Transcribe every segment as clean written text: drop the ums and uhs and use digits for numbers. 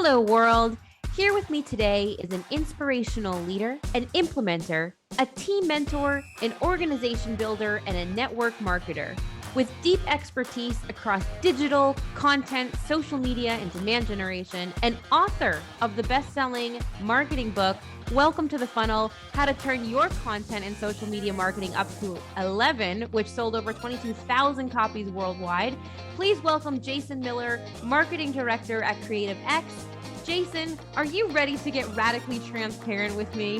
Hello, world. Here with me today is an inspirational leader, an implementer, a team mentor, an organization builder, and a network marketer. With deep expertise across digital, content, social media, and demand generation, and author of the best-selling marketing book, Welcome to the Funnel, How to Turn Your Content and Social Media Marketing Up to 11, which sold over 22,000 copies worldwide. Please welcome Jason Miller, Marketing Director at CreativeX. Jason, are you ready to get radically transparent with me?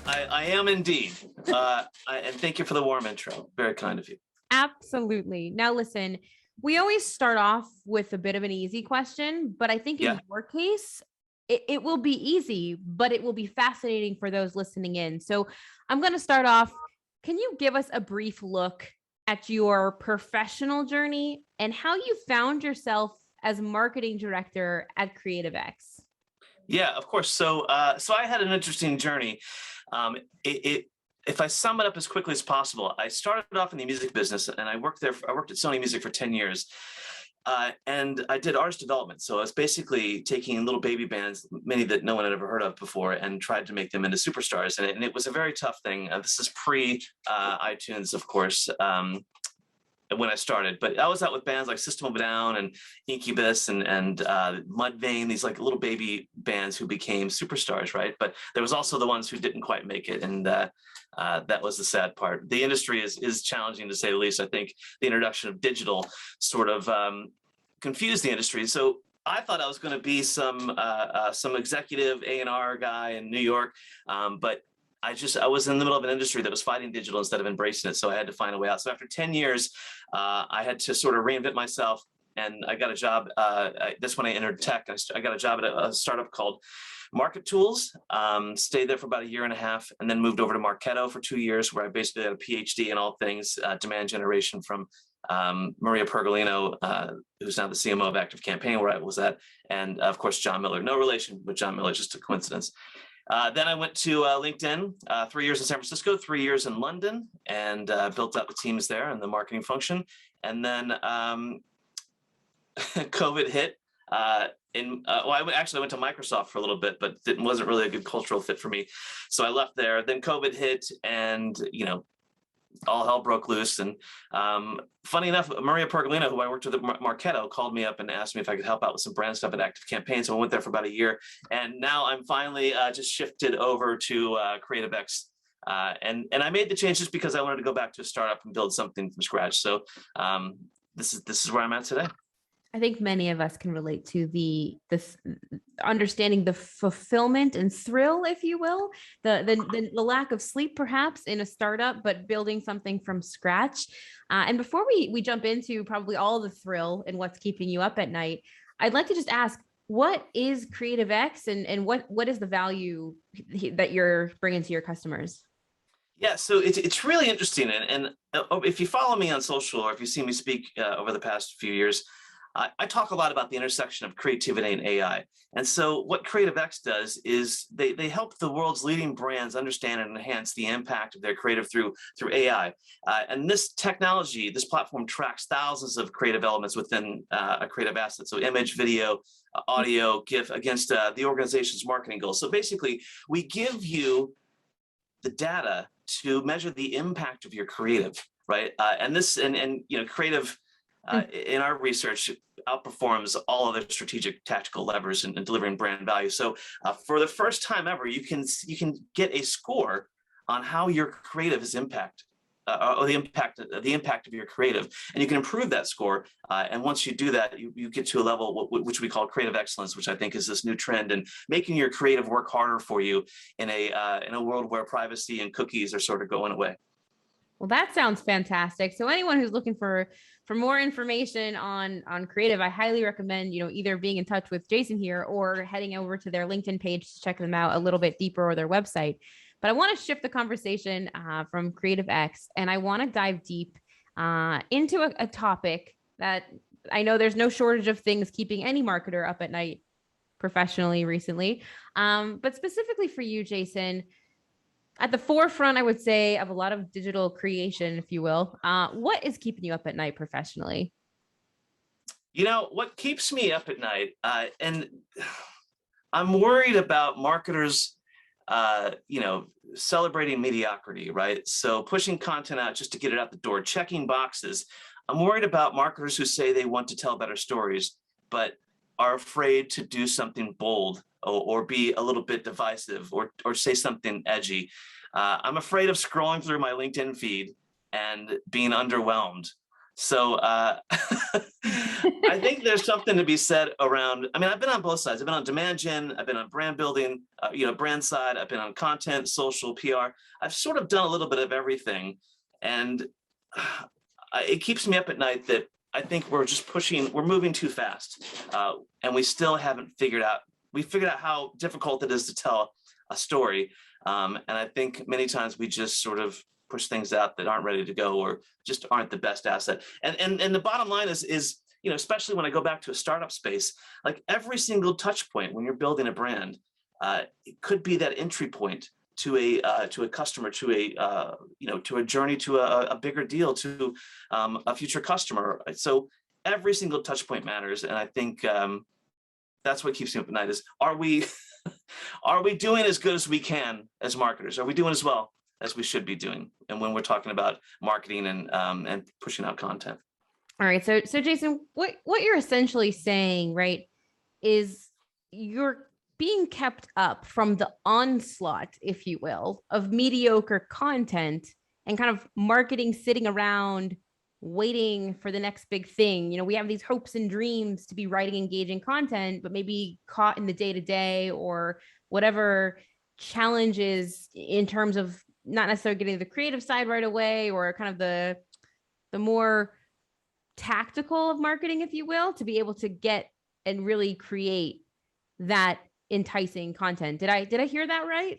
I am indeed. And thank you for the warm intro. Very kind of you. Absolutely. Now, listen, we always start off with a bit of an easy question, but I think in your case, it will be easy, but it will be fascinating for those listening in. So I'm going to start off. Can you give us a brief look at your professional journey and how you found yourself as marketing director at CreativeX? Yeah, of course. So I had an interesting journey. If I sum it up as quickly as possible, I started off in the music business, and I worked at Sony Music for 10 years. And I did artist development. So I was basically taking little baby bands, many that no one had ever heard of before, and tried to make them into superstars. And it was a very tough thing. This is pre-iTunes, of course, when I started. But I was out with bands like System of a Down and Incubus and Mudvayne, these like little baby bands who became superstars, right? But there was also the ones who didn't quite make it. And that was the sad part. The industry is challenging, to say the least. I think the introduction of digital sort of confused the industry. So I thought I was going to be some executive A&R guy in New York, but I was in the middle of an industry that was fighting digital instead of embracing it. So I had to find a way out. So after 10 years, I had to sort of reinvent myself, and I got a job. That's when I entered tech. I got a job at a startup called Market Tools, stayed there for about a year and a half, and then moved over to Marketo for 2 years, where I basically had a PhD in all things demand generation from Maria Pergolino, who's now the CMO of Active Campaign, where I was at, and of course, John Miller. No relation with John Miller, just a coincidence. Then I went to LinkedIn, 3 years in San Francisco, 3 years in London, and built up the teams there and the marketing function. And then COVID hit. I went to Microsoft for a little bit, but it wasn't really a good cultural fit for me. So I left there. Then COVID hit, and all hell broke loose. And funny enough, Maria Pergolino, who I worked with at Marketo, called me up and asked me if I could help out with some brand stuff at Active Campaign. So I went there for about a year, and now I'm finally just shifted over to CreativeX. And I made the change just because I wanted to go back to a startup and build something from scratch. So this is where I'm at today. I think many of us can relate to this understanding the fulfillment and thrill, if you will, the lack of sleep perhaps in a startup, but building something from scratch. And before we jump into probably all the thrill and what's keeping you up at night, I'd like to just ask, what is CreativeX and what is the value that you're bringing to your customers? Yeah, so it's really interesting. And if you follow me on social, or if you see me speak over the past few years, I talk a lot about the intersection of creativity and AI. And so what CreativeX does is they help the world's leading brands understand and enhance the impact of their creative through AI. And this technology, this platform tracks thousands of creative elements within a creative asset. So image, video, audio, GIF against the organization's marketing goals. So basically, we give you the data to measure the impact of your creative, right? And creative in our research outperforms all other strategic tactical levers in delivering brand value. So for the first time ever, you can get a score on how your creative is impact, or the impact of your creative, and you can improve that score. And once you do that, you get to a level which we call creative excellence, which I think is this new trend in making your creative work harder for you in a world where privacy and cookies are sort of going away. Well, that sounds fantastic. So anyone who's looking for more information on creative, I highly recommend, either being in touch with Jason here or heading over to their LinkedIn page to check them out a little bit deeper, or their website. But I want to shift the conversation from CreativeX, and I want to dive deep into a topic that I know there's no shortage of things keeping any marketer up at night professionally recently. But specifically for you, Jason, at the forefront, I would say, of a lot of digital creation, if you will. What is keeping you up at night professionally? What keeps me up at night, and I'm worried about marketers, celebrating mediocrity, right? So pushing content out just to get it out the door, checking boxes. I'm worried about marketers who say they want to tell better stories, but are afraid to do something bold or be a little bit divisive or say something edgy. I'm afraid of scrolling through my LinkedIn feed and being underwhelmed. So I think there's something to be said around, I mean, I've been on both sides. I've been on demand gen, I've been on brand building, brand side, I've been on content, social, PR. I've sort of done a little bit of everything. And it keeps me up at night that I think we're moving too fast. And we still haven't figured out how difficult it is to tell a story. And I think many times we just sort of push things out that aren't ready to go or just aren't the best asset. And the bottom line is, especially when I go back to a startup space, like every single touch point when you're building a brand, it could be that entry point to a customer, to a journey, to a bigger deal, to a future customer. So every single touch point matters. And I think that's what keeps me up at night is, are we doing as good as we can as marketers? Are we doing as well as we should be doing? And when we're talking about marketing and pushing out content. All right. So Jason, what you're essentially saying, right, is you're being kept up from the onslaught, if you will, of mediocre content and kind of marketing sitting around waiting for the next big thing. We have these hopes and dreams to be writing engaging content, but maybe caught in the day-to-day or whatever challenges in terms of not necessarily getting the creative side right away, or kind of the more tactical of marketing, if you will, to be able to get and really create that enticing content. Did I hear that right?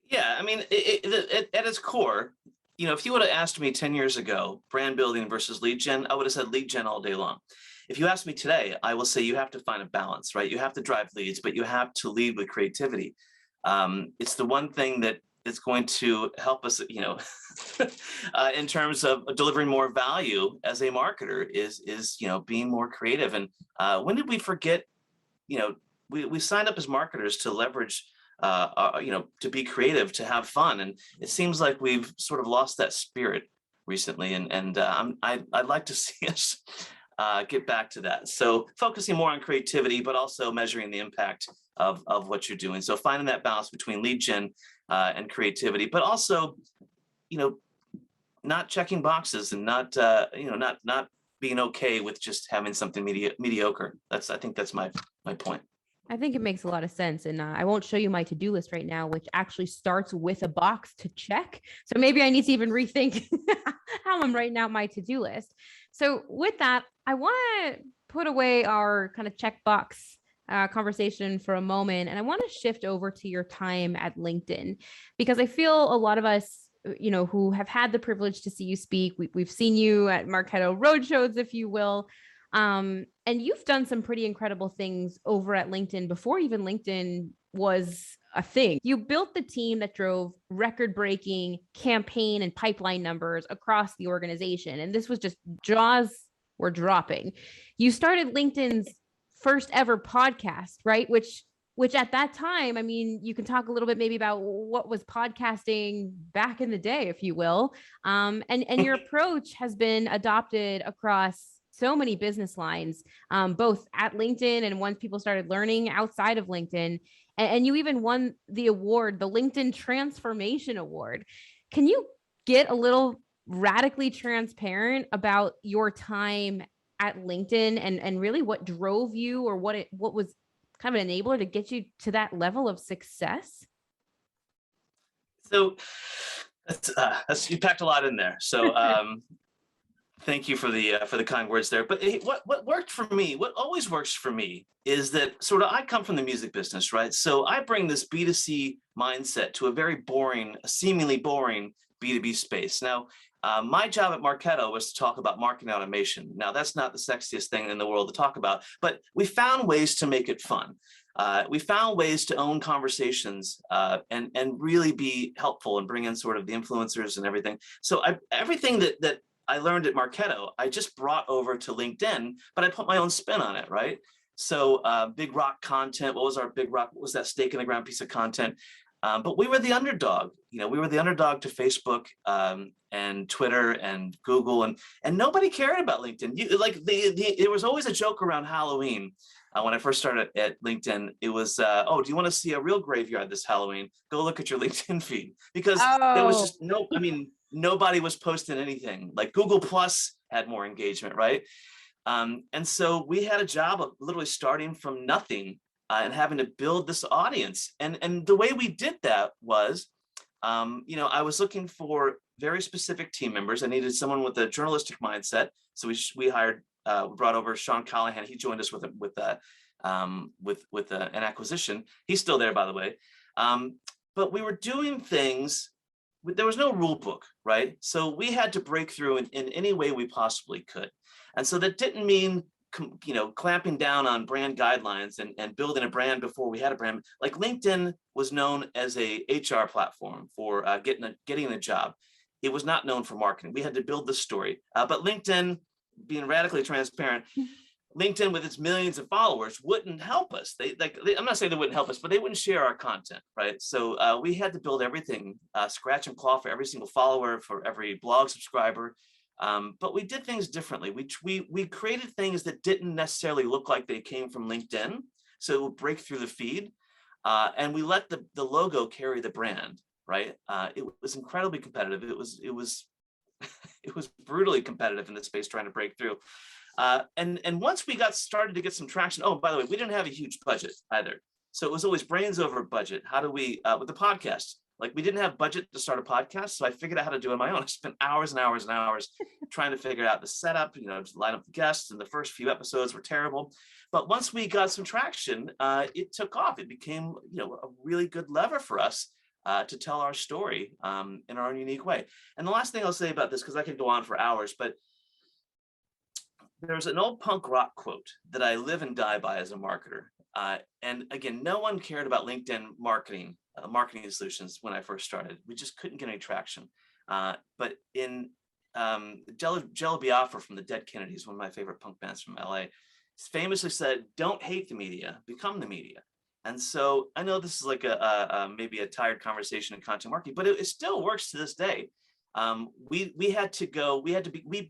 Yeah, I mean, at its core, if you would have asked me 10 years ago, brand building versus lead gen, I would have said lead gen all day long. If you ask me today, I will say you have to find a balance, right? You have to drive leads, but you have to lead with creativity. It's the one thing that is going to help us, in terms of delivering more value as a marketer is being more creative. And when did we forget, we signed up as marketers to leverage, to be creative, to have fun. And it seems like we've sort of lost that spirit recently. And I'd like to see us get back to that. So focusing more on creativity, but also measuring the impact of what you're doing. So finding that balance between lead gen and creativity, but also, not checking boxes and not being okay with just having something mediocre. I think that's my point. I think it makes a lot of sense. And I won't show you my to-do list right now, which actually starts with a box to check. So maybe I need to even rethink how I'm writing out my to-do list. So with that, I want to put away our kind of checkbox conversation for a moment. And I want to shift over to your time at LinkedIn, because I feel a lot of us, who have had the privilege to see you speak, we've seen you at Marketo roadshows, if you will. And you've done some pretty incredible things over at LinkedIn before even LinkedIn was a thing. You built the team that drove record-breaking campaign and pipeline numbers across the organization. And this was just jaws were dropping. You started LinkedIn's first ever podcast, right? Which at that time, I mean, you can talk a little bit maybe about what was podcasting back in the day, if you will. And your approach has been adopted across so many business lines, both at LinkedIn and once people started learning outside of LinkedIn. And you even won the award, the LinkedIn Transformation Award. Can you get a little radically transparent about your time at LinkedIn and really what drove you, or what was kind of an enabler to get you to that level of success? So you packed a lot in there. So thank you for the kind words there. But what worked for me, what always works for me, is that sort of I come from the music business, right? So I bring this B2C mindset to a very boring, seemingly boring B2B space. Now, my job at Marketo was to talk about marketing automation. Now, that's not the sexiest thing in the world to talk about, but we found ways to make it fun. We found ways to own conversations and really be helpful and bring in sort of the influencers and everything. So everything that I learned at Marketo, I just brought over to LinkedIn, but I put my own spin on it, right? So big rock content. What was our big rock? What was that stake in the ground piece of content? But we were the underdog. We were the underdog to Facebook and Twitter and Google, and nobody cared about LinkedIn. There was always a joke around Halloween. When I first started at LinkedIn, it was, oh, do you want to see a real graveyard this Halloween? Go look at your LinkedIn feed, because there was just nobody was posting anything. Like Google Plus had more engagement, right? And so we had a job of literally starting from nothing and having to build this audience. And the way we did that was, I was looking for very specific team members. I needed someone with a journalistic mindset. So we brought over Sean Callahan. He joined us with an acquisition. He's still there, by the way. But we were doing things. There was no rule book, right? So we had to break through in any way we possibly could. And so that didn't mean, clamping down on brand guidelines and building a brand before we had a brand. Like LinkedIn was known as a HR platform for getting a job. It was not known for marketing. We had to build the story. But LinkedIn, being radically transparent, LinkedIn with its millions of followers wouldn't help us. I'm not saying they wouldn't help us, but they wouldn't share our content, right? So we had to build everything, scratch and claw for every single follower, for every blog subscriber. But we did things differently. We created things that didn't necessarily look like they came from LinkedIn, so it would break through the feed, and we let the logo carry the brand. Right? It was incredibly competitive. It was it was brutally competitive in this space, trying to break through. And once we started to get some traction. Oh, by the way, we didn't have a huge budget either, so it was always brains over budget. How do we with the podcast? Like, we didn't have budget to start a podcast, so I figured out how to do it on my own. I spent hours and hours and hours trying to figure out the setup, to line up the guests, and the first few episodes were terrible. But once we got some traction, it took off. It became, a really good lever for us to tell our story in our own unique way. And the last thing I'll say about this, because I could go on for hours, but there's an old punk rock quote that I live and die by as a marketer. And again, no one cared about LinkedIn marketing solutions when I first started. We just couldn't get any traction. But in Jello Biafra from the Dead Kennedys, one of my favorite punk bands from LA, famously said, "Don't hate the media, become the media." And so I know this is like maybe a tired conversation in content marketing, but it still works to this day. We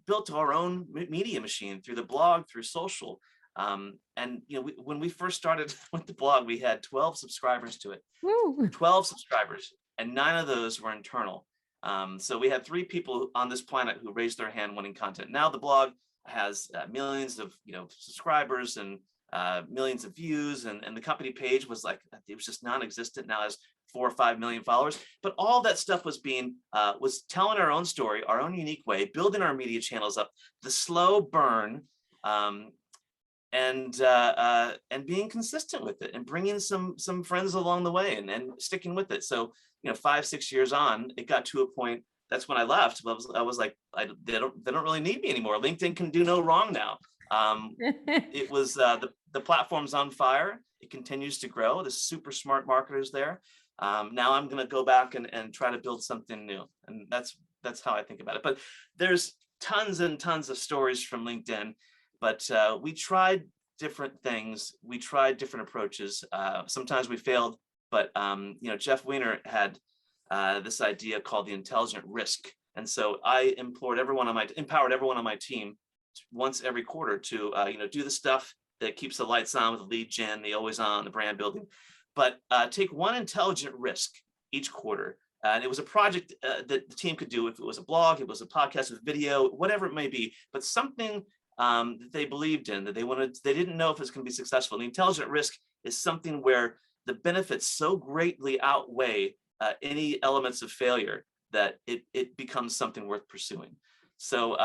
built our own media machine through the blog, through social. And when we first started with the blog, we had 12 subscribers to it. Woo. 12 subscribers, and 9 of those were internal. So we had 3 people on this planet who raised their hand wanting content. Now the blog has millions of subscribers and millions of views, and the company page was it was just non-existent. Now has 4 or 5 million followers. But all that stuff was was telling our own story, our own unique way, building our media channels up, the slow burn, and being consistent with it, and bringing some friends along the way, and sticking with it. So 5-6 years on, it got to a point. That's when I left. I was like, they don't really need me anymore. LinkedIn can do no wrong now. It was the platform's on fire. It continues to grow. The super smart marketers there. Now I'm going to go back and try to build something new, and that's how I think about it. But there's tons and tons of stories from LinkedIn. But we tried different things. We tried different approaches. Sometimes we failed, but Jeff Weiner had this idea called the intelligent risk. And so I empowered everyone on my team once every quarter to do the stuff that keeps the lights on with the lead gen, the always on, the brand building, but take one intelligent risk each quarter. And it was a project that the team could do. If it was a blog, it was a podcast with video, whatever it may be, but something that they believed in, that they didn't know if it's going to be successful. The intelligent risk is something where the benefits so greatly outweigh any elements of failure that it becomes something worth pursuing. So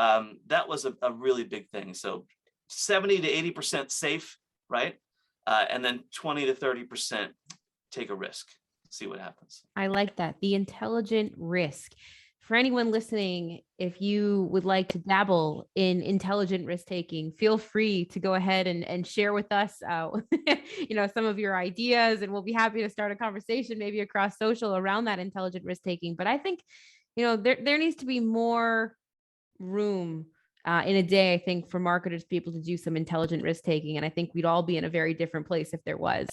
that was a really big thing. So 70 to 80% safe, right? And then 20 to 30% take a risk, see what happens. I like that. The intelligent risk. For anyone listening, if you would like to dabble in intelligent risk taking, feel free to go ahead and share with us, some of your ideas, and we'll be happy to start a conversation maybe across social around that intelligent risk taking. But I think, there needs to be more room in a day, I think for marketers to be able to do some intelligent risk taking. And I think we'd all be in a very different place if there was.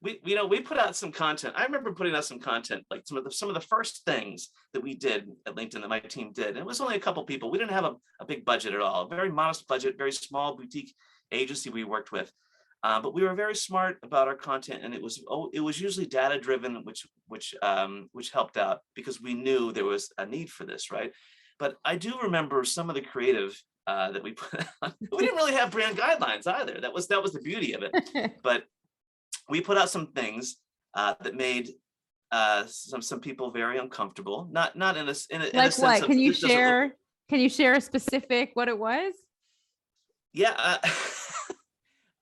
We put out some content. I remember putting out some content, like some of the first things that we did at LinkedIn that my team did. And it was only a couple people. We didn't have a big budget at all, a very modest budget, very small boutique agency we worked with. But we were very smart about our content, and it was usually data driven, which helped out because we knew there was a need for this, right? But I do remember some of the creative that we put on. We didn't really have brand guidelines either. That was the beauty of it. But we put out some things that made some people very uncomfortable. Not in a like sense what? of Can you this doesn't look. share? Can you share a specific what it was? Yeah.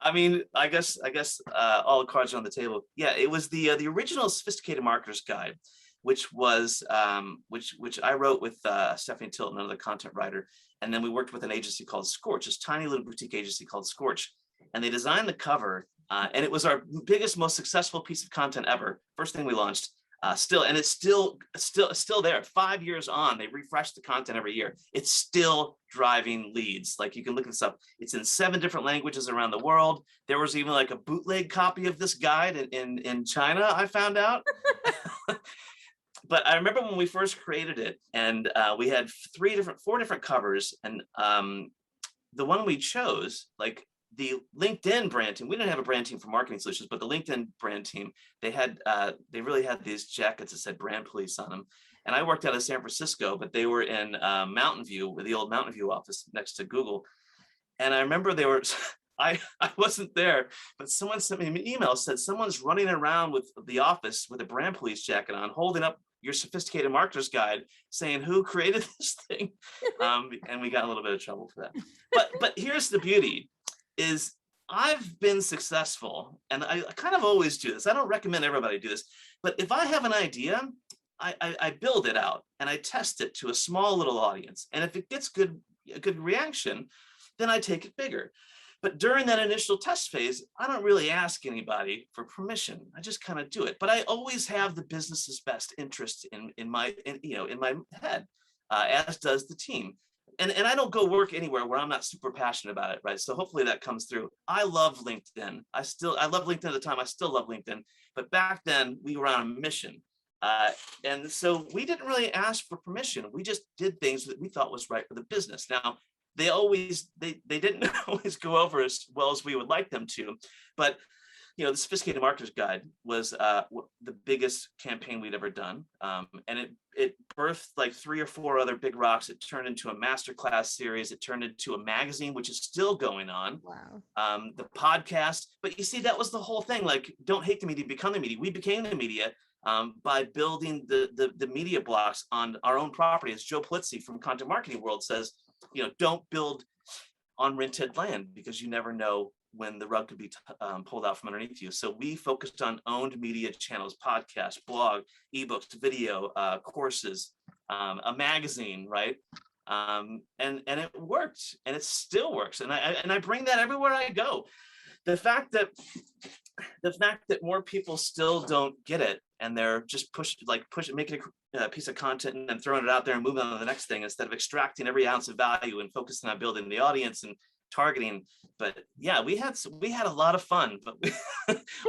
I mean, I guess all the cards are on the table. Yeah, it was the original Sophisticated Marketers Guide, which was which I wrote with Stephanie Tilton, another content writer, and then we worked with an agency called Scorch, this tiny little boutique agency called Scorch, and they designed the cover, and it was our biggest, most successful piece of content ever. First thing we launched. And it's still there. 5 years on, they refresh the content every year. It's still driving leads. Like, you can look this up. It's in 7 different languages around the world. There was even like a bootleg copy of this guide in China, I found out. But I remember when we first created it, and we had 4 different covers, and the one we chose, like, the LinkedIn brand team, we didn't have a brand team for marketing solutions, but the LinkedIn brand team, they really had these jackets that said brand police on them. And I worked out of San Francisco, but they were in Mountain View, with the old Mountain View office next to Google. And I remember I wasn't there, but someone sent me an email, said someone's running around with the office with a brand police jacket on, holding up your Sophisticated Marketers Guide, saying who created this thing. And we got a little bit of trouble for that. But here's the beauty. Is I've been successful, and I kind of always do this. I don't recommend everybody do this, but if I have an idea, I build it out and I test it to a small little audience. And if it gets a good reaction, then I take it bigger. But during that initial test phase, I don't really ask anybody for permission. I just kind of do it. But I always have the business's best interest in my head, as does the team. And I don't go work anywhere where I'm not super passionate about it, right? So hopefully that comes through. I love LinkedIn. I love LinkedIn at the time. I still love LinkedIn. But back then we were on a mission. And so we didn't really ask for permission. We just did things that we thought was right for the business. Now, they didn't always go over as well as we would like them to. But the Sophisticated Marketers Guide was the biggest campaign we'd ever done. And it birthed like 3 or 4 other big rocks. It turned into a masterclass series. It turned into a magazine, which is still going on. Wow. The podcast. But you see, that was the whole thing. Like, don't hate the media, become the media. We became the media by building the media blocks on our own property. As Joe Polizzi from Content Marketing World says, don't build on rented land, because you never know when the rug could be pulled out from underneath you. So we focused on owned media channels, podcasts, blog, ebooks, video, courses, a magazine, right? And it worked, and it still works. And I bring that everywhere I go. The fact that more people still don't get it, and they're just making a piece of content and then throwing it out there and moving on to the next thing, instead of extracting every ounce of value and focusing on building the audience and targeting. But yeah, we had a lot of fun, but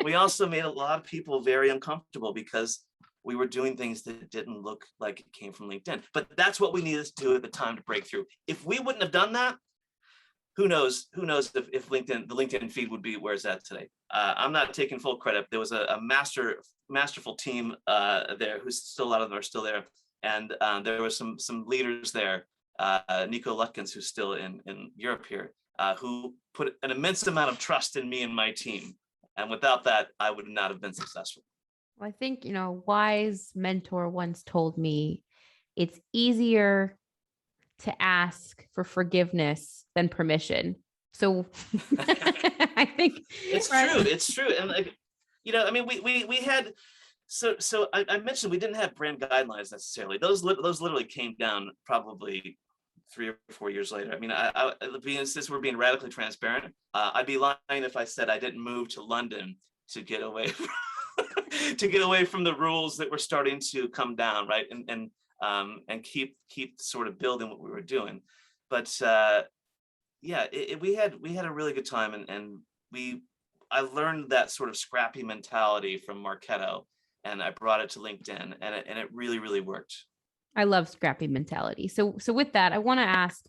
we also made a lot of people very uncomfortable because we were doing things that didn't look like it came from LinkedIn. But that's what we needed to do at the time to break through. If we wouldn't have done that, who knows if the LinkedIn feed would be where it's at today. I'm not taking full credit. There was a masterful team there, who's still, a lot of them are still there. And there were some leaders there, Nico Lutkins, who's still in Europe here, who put an immense amount of trust in me and my team. And without that, I would not have been successful. Well, I think, a wise mentor once told me it's easier to ask for forgiveness than permission. So I think it's true. It's true. And we had, so I mentioned we didn't have brand guidelines necessarily. Those literally came down probably 3 or 4 years later. I mean, since we're being radically transparent, I'd be lying if I said I didn't move to London to get away from, from the rules that were starting to come down, right? And keep sort of building what we were doing. but yeah, we had a really good time, and I learned that sort of scrappy mentality from Marketo, and I brought it to LinkedIn, and it really, really worked. I love scrappy mentality. So with that, I want to ask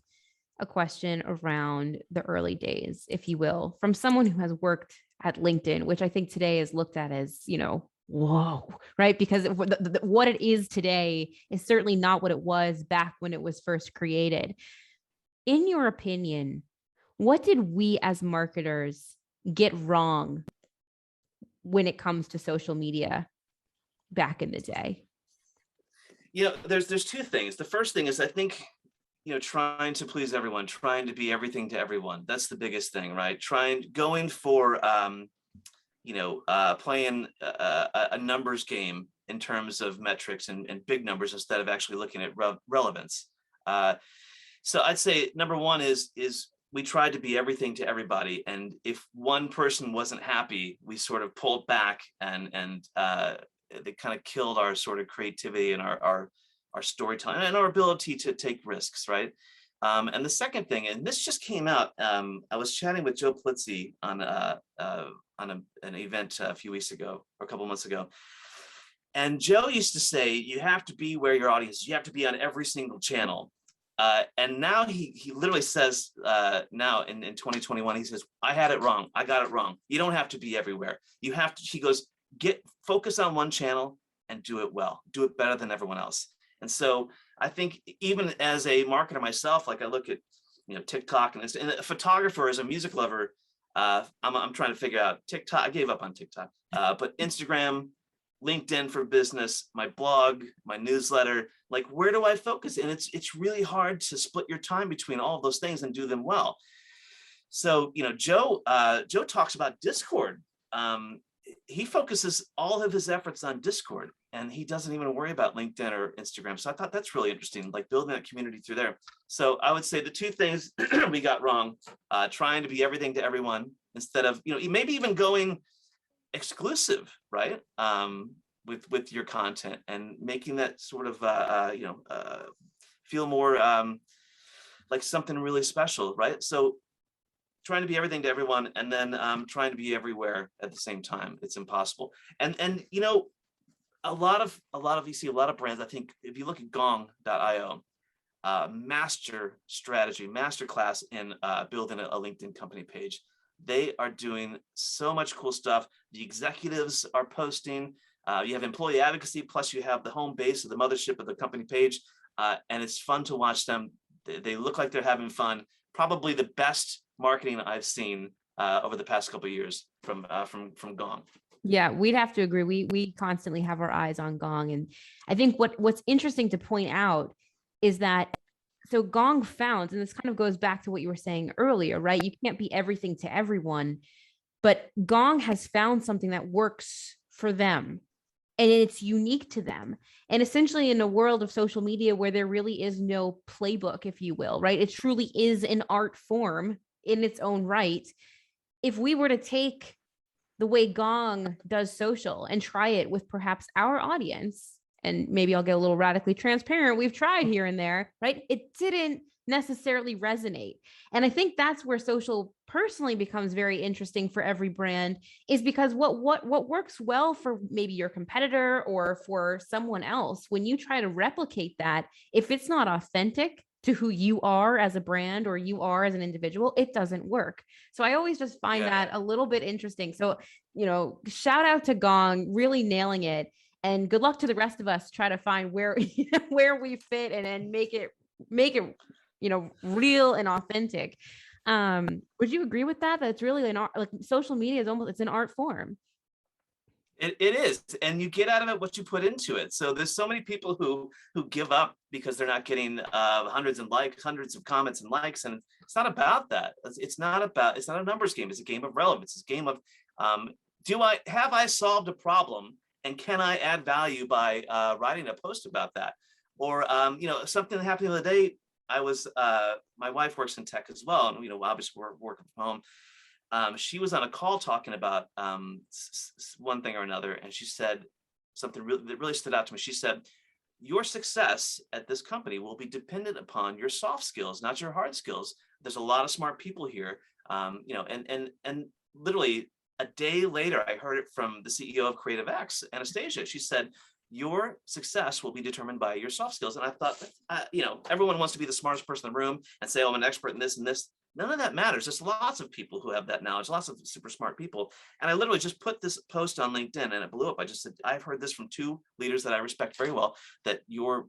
a question around the early days, if you will, from someone who has worked at LinkedIn, which I think today is looked at as, whoa, right? Because what it is today is certainly not what it was back when it was first created. In your opinion, what did we as marketers get wrong when it comes to social media back in the day? There's two things. The first thing is, I think, trying to please everyone, trying to be everything to everyone. That's the biggest thing, right? Going for, playing a numbers game in terms of metrics and big numbers instead of actually looking at relevance. So I'd say number one is we tried to be everything to everybody, and if one person wasn't happy, we sort of pulled back, and they kind of killed our sort of creativity and our storytelling and our ability to take risks, right? And the second thing, and this just came out, I was chatting with Joe Plitzy on an event a few weeks ago, or a couple months ago. And Joe used to say, you have to be where your audience is. You have to be on every single channel. And now he literally says, now in 2021, he says, I had it wrong. I got it wrong. You don't have to be everywhere. You have to, he goes, focus on one channel and do it well. Do it better than everyone else. And so I think even as a marketer myself, like I look at, TikTok and a photographer, as a music lover, I'm trying to figure out TikTok. I gave up on TikTok, but Instagram, LinkedIn for business, my blog, my newsletter, like where do I focus? And it's really hard to split your time between all of those things and do them well. So, Joe talks about Discord. He focuses all of his efforts on Discord, and he doesn't even worry about LinkedIn or Instagram. So I thought that's really interesting, like building that community through there. So I would say the two things we got wrong, trying to be everything to everyone instead of, maybe even going exclusive, right? With your content and making that sort of, feel more like something really special, right? So trying to be everything to everyone, and then trying to be everywhere at the same time. It's impossible. And a lot of you see a lot of brands. I think if you look at Gong.io, master strategy, master class in building a LinkedIn company page. They are doing so much cool stuff. The executives are posting. You have employee advocacy, plus you have the home base of the mothership of the company page, and it's fun to watch them. They look like they're having fun. Probably the best marketing I've seen over the past couple of years from Gong. Yeah, we'd have to agree. We constantly have our eyes on Gong, and I think what's interesting to point out is that so Gong found, and this kind of goes back to what you were saying earlier, right? You can't be everything to everyone, but Gong has found something that works for them, and it's unique to them. And essentially, in a world of social media where there really is no playbook, if you will, right? It truly is an art form in its own right. If we were to take the way Gong does social and try it with perhaps our audience, and maybe I'll get a little radically transparent, we've tried here and there, right? It didn't necessarily resonate. And I think that's where social personally becomes very interesting for every brand, is because what works well for maybe your competitor or for someone else, when you try to replicate that, if it's not authentic to who you are as a brand or you are as an individual, it doesn't work. So I always just find that a little bit interesting. So, shout out to Gong, really nailing it. And good luck to the rest of us try to find where we fit and make it real and authentic. Would you agree with that? That it's really an art, like social media is it's an art form. It is, and you get out of it what you put into it. So there's so many people who give up because they're not getting hundreds of comments and likes, and it's not about that. It's not a numbers game. It's a game of relevance. It's a game of have I solved a problem, and can I add value by writing a post about that? Or something that happened the other day. I was my wife works in tech as well, and obviously we're working from home. She was on a call talking about one thing or another, and she said something that really stood out to me. She said, your success at this company will be dependent upon your soft skills, not your hard skills. There's a lot of smart people here, and literally a day later, I heard it from the CEO of CreativeX, Anastasia. She said, your success will be determined by your soft skills. And I thought, everyone wants to be the smartest person in the room and say, oh, I'm an expert in this and this. None of that matters. There's lots of people who have that knowledge, lots of super smart people. And I literally just put this post on LinkedIn and it blew up. I just said, I've heard this from two leaders that I respect very well, that your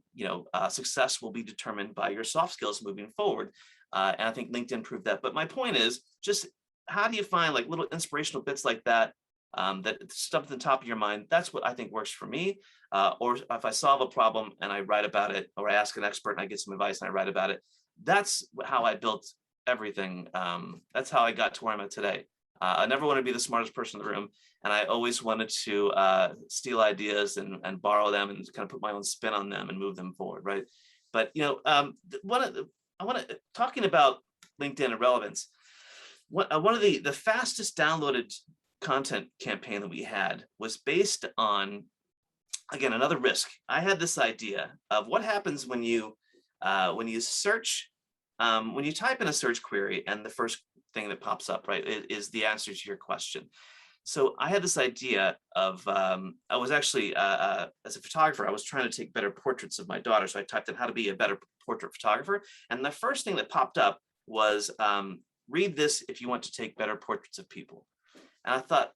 success will be determined by your soft skills moving forward. And I think LinkedIn proved that. But my point is just, how do you find like little inspirational bits like that, that stuff at the top of your mind? That's what I think works for me. Or if I solve a problem and I write about it, or I ask an expert and I get some advice and I write about it, that's how I built everything. That's how I got to where I'm at today. I never wanted to be the smartest person in the room, and I always wanted to steal ideas and borrow them and kind of put my own spin on them and move them forward, right? But talking about LinkedIn and relevance. One of the fastest downloaded content campaign that we had was based on, again, another risk. I had this idea of what happens when you search, when you type in a search query and the first thing that pops up, right, is the answer to your question. So I had this idea of, I was actually, as a photographer, I was trying to take better portraits of my daughter. So I typed in how to be a better portrait photographer. And the first thing that popped up was, read this if you want to take better portraits of people. And I thought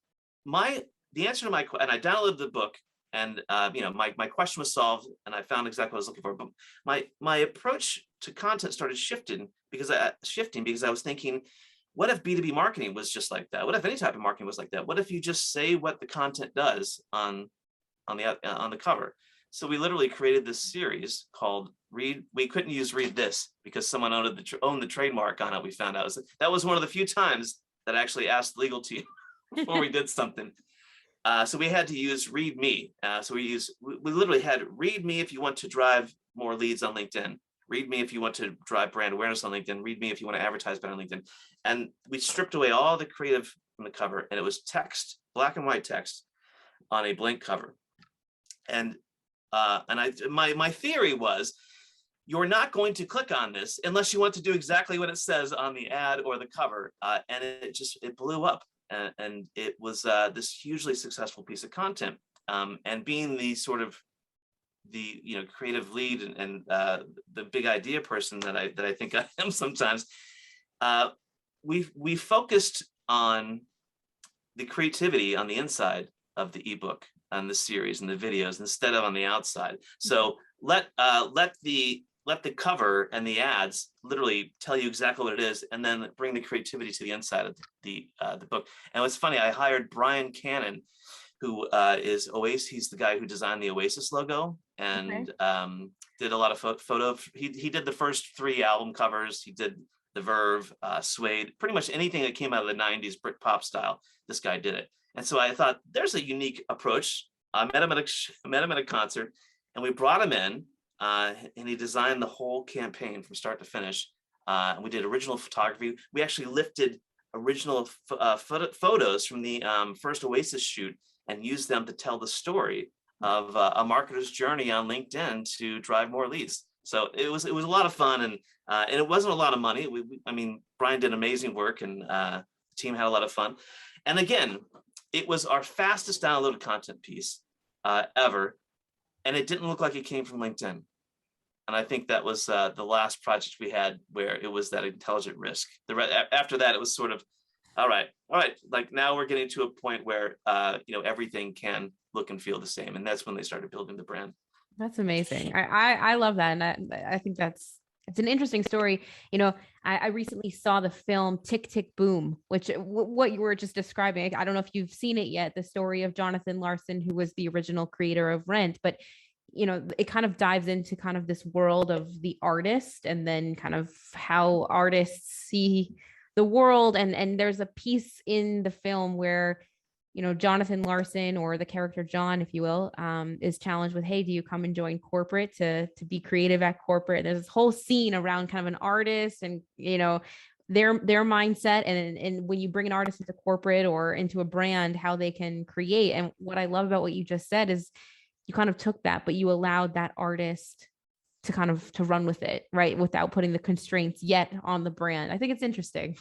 the answer to my, and I downloaded the book, and my question was solved and I found exactly what I was looking for. But my approach to content started shifting because I was thinking, what if B2B marketing was just like that? What if any type of marketing was like that? What if you just say what the content does on the cover? So we literally created this series called Read. We couldn't use Read This because someone owned the trademark on it. We found out that was one of the few times that I actually asked the legal team before we did something. So we had to use Read Me. So we literally had Read Me if you want to drive more leads on LinkedIn. Read Me if you want to drive brand awareness on LinkedIn. Read Me if you want to advertise better on LinkedIn. And we stripped away all the creative from the cover, and it was text, black and white text on a blank cover. And my theory was, you're not going to click on this unless you want to do exactly what it says on the ad or the cover. And it blew up. And it was this hugely successful piece of content. And being the sort of the creative lead and the big idea person that I think I am sometimes, we focused on the creativity on the inside of the ebook and the series and the videos instead of on the outside. So let the cover and the ads literally tell you exactly what it is, and then bring the creativity to the inside of the book. And what's funny, I hired Brian Cannon, who is Oasis. He's the guy who designed the Oasis logo and did a lot of photo. He did the first 3 album covers. He did The Verve, Suede, pretty much anything that came out of the 90s Britpop style. This guy did it. And so I thought, there's a unique approach. I met him at a concert, and we brought him in, and he designed the whole campaign from start to finish. And we did original photography. We actually lifted original photos from the first Oasis shoot and used them to tell the story of a marketer's journey on LinkedIn to drive more leads. So it was a lot of fun, and it wasn't a lot of money. I mean, Brian did amazing work, and the team had a lot of fun. And again, it was our fastest downloaded content piece ever, and it didn't look like it came from LinkedIn. And I think that was the last project we had where it was that intelligent risk. After that, it was sort of, all right, like now we're getting to a point where everything can look and feel the same, and that's when they started building the brand. That's amazing. I love that, and I think it's an interesting story. I recently saw the film Tick, Tick, Boom, which what you were just describing. I don't know if you've seen it yet, the story of Jonathan Larson, who was the original creator of Rent, but it kind of dives into kind of this world of the artist and then kind of how artists see the world. And there's a piece in the film where, Jonathan Larson, or the character John, if you will, is challenged with, hey, do you come and join corporate to be creative at corporate? There's this whole scene around kind of an artist and, their mindset. And when you bring an artist into corporate or into a brand, how they can create. And what I love about what you just said is you kind of took that, but you allowed that artist to kind of to run with it, right? Without putting the constraints yet on the brand. I think it's interesting.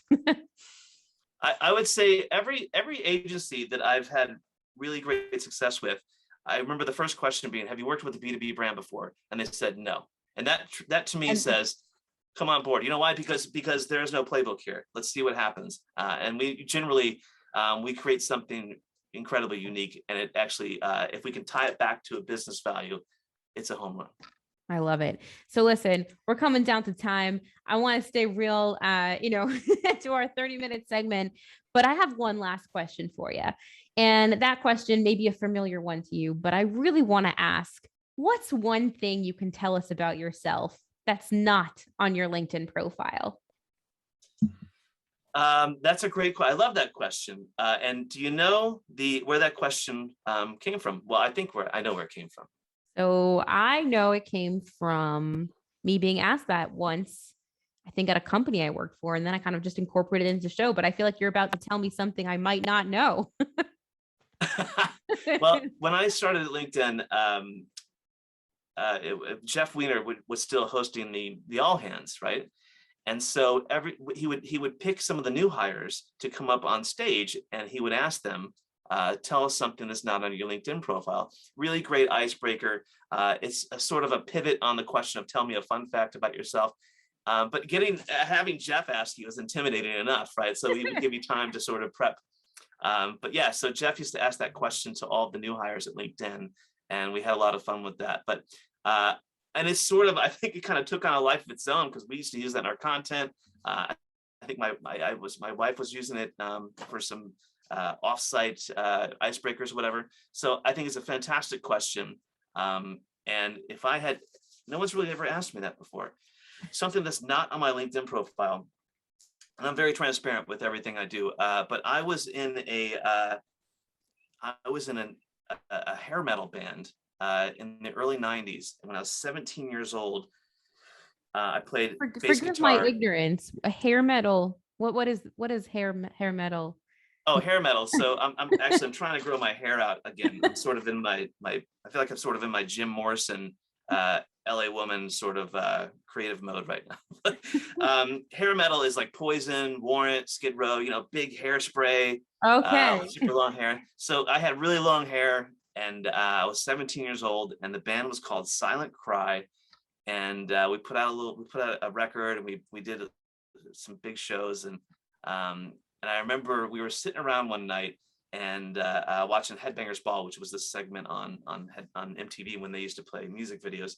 I would say every agency that I've had really great success with, I remember the first question being, "Have you worked with a B2B brand before?" And they said no. And that to me And says, "Come on board." You know why? Because there is no playbook here. Let's see what happens. And we generally we create something incredibly unique, and it actually, if we can tie it back to a business value, it's a home run. I love it. So listen, we're coming down to time. I want to stay real, to our 30-minute segment, but I have one last question for you. And that question may be a familiar one to you, but I really want to ask, what's one thing you can tell us about yourself that's not on your LinkedIn profile? That's a great question. I love that question. And do you know where that question came from? Well, I know where it came from. So I know it came from me being asked that once, I think at a company I worked for, and then I kind of just incorporated it into the show. But I feel like you're about to tell me something I might not know. Well, when I started at LinkedIn, Jeff Weiner was still hosting the all hands, right? And so he would pick some of the new hires to come up on stage, and he would ask them, tell us something that's not on your LinkedIn profile. Really great icebreaker. It's a sort of a pivot on the question of tell me a fun fact about yourself. But having Jeff ask you is intimidating enough, right? So he would give you time to sort of prep. But yeah, so Jeff used to ask that question to all the new hires at LinkedIn, and we had a lot of fun with that. But and it's sort of, I think it kind of took on a life of its own because we used to use that in our content. I think my wife was using it for some offsite icebreakers, whatever. So I think it's a fantastic question. And if no one's really ever asked me that before. Something that's not on my LinkedIn profile, and I'm very transparent with everything I do. But I was in a hair metal band in the early 90s. When I was 17 years old, I played bass Forgive my guitar. ignorance. A hair metal. What is hair metal? Oh, hair metal. So I'm trying to grow my hair out again. I'm sort of in I feel like I'm sort of in my Jim Morrison, LA Woman sort of creative mode right now. Hair metal is like Poison, Warrant, Skid Row, big hairspray, Okay. super long hair. So I had really long hair, and I was 17 years old, and the band was called Silent Cry. And we put out a record, and we did some big shows. And I remember we were sitting around one night and watching Headbangers Ball, which was this segment on MTV when they used to play music videos.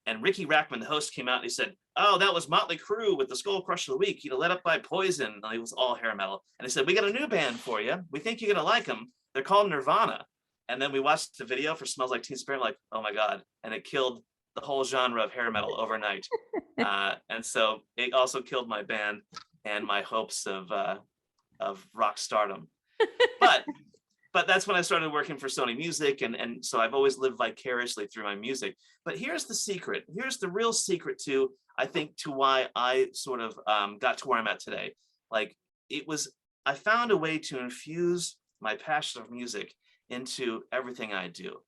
And Ricky Rackman, the host, came out and he said, "Oh, that was Motley Crue with the Skull Crusher of the Week, led up by Poison." And it was all hair metal. And he said, "We got a new band for you. We think you're gonna like them. They're called Nirvana." And then we watched the video for Smells Like Teen Spirit, like, oh my God. And it killed the whole genre of hair metal overnight. And so it also killed my band and my hopes of rock stardom. But that's when I started working for Sony Music. And so I've always lived vicariously through my music. But here's the secret. Here's the real secret to why I sort of got to where I'm at today. Like I found a way to infuse my passion of music into everything I do.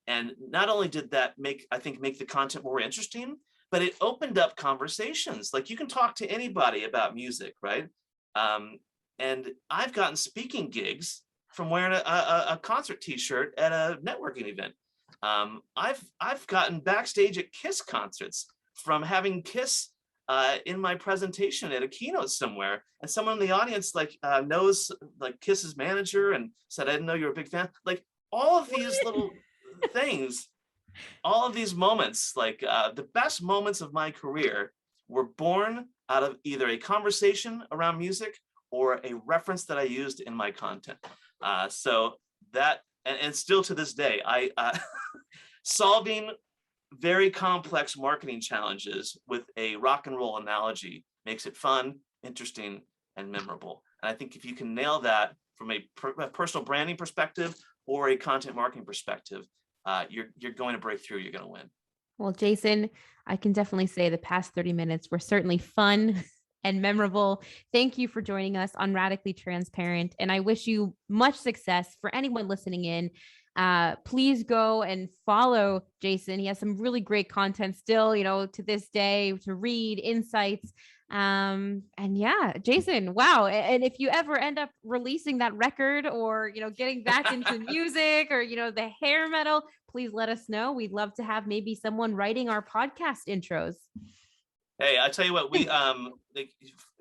And not only did that make the content more interesting, but it opened up conversations. Like you can talk to anybody about music, right? And I've gotten speaking gigs from wearing a concert T-shirt at a networking event. I've gotten backstage at Kiss concerts from having Kiss in my presentation at a keynote somewhere, and someone in the audience knows Kiss's manager and said, "I didn't know you were a big fan." Like all of these little things, all of these moments, the best moments of my career were born out of either a conversation around music or a reference that I used in my content. So that, and still to this day, I solving very complex marketing challenges with a rock and roll analogy makes it fun, interesting, and memorable. And I think if you can nail that from a personal branding perspective or a content marketing perspective, you're going to break through. You're going to win. Well, Jason, I can definitely say the past 30 minutes were certainly fun and memorable. Thank you for joining us on Radically Transparent. And I wish you much success for anyone listening in. Please go and follow Jason. He has some really great content still, to this day, to read insights. And yeah, Jason, wow. And if you ever end up releasing that record or, getting back into music or, the hair metal, please let us know. We'd love to have maybe someone writing our podcast intros. Hey, I tell you what, we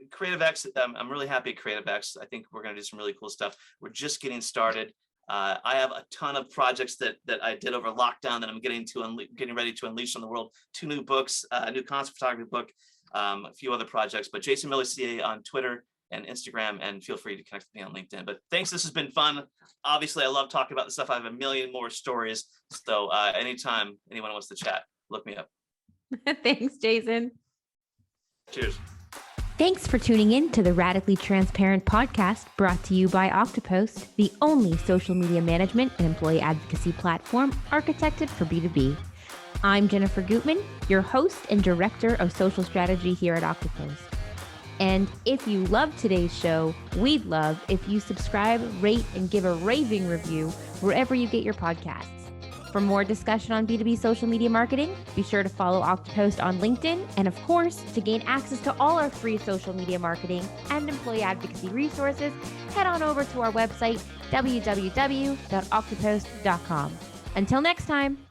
CreativeX. I'm really happy at CreativeX. I think we're going to do some really cool stuff. We're just getting started. I have a ton of projects that I did over lockdown that I'm getting ready to unleash on the world. 2 new books, a new concept photography book, a few other projects. But Jason Miller CA on Twitter and Instagram, and feel free to connect with me on LinkedIn. But thanks, this has been fun. Obviously, I love talking about this stuff. I have a million more stories. So anytime anyone wants to chat, look me up. Thanks, Jason. Cheers. Thanks for tuning in to the Radically Transparent podcast, brought to you by Oktopost, the only social media management and employee advocacy platform architected for B2B. I'm Jennifer Gutman, your host and director of social strategy here at Oktopost. And if you love today's show, we'd love if you subscribe, rate, and give a raving review wherever you get your podcasts. For more discussion on B2B social media marketing, be sure to follow Oktopost on LinkedIn. And of course, to gain access to all our free social media marketing and employee advocacy resources, head on over to our website, www.oktopost.com. Until next time.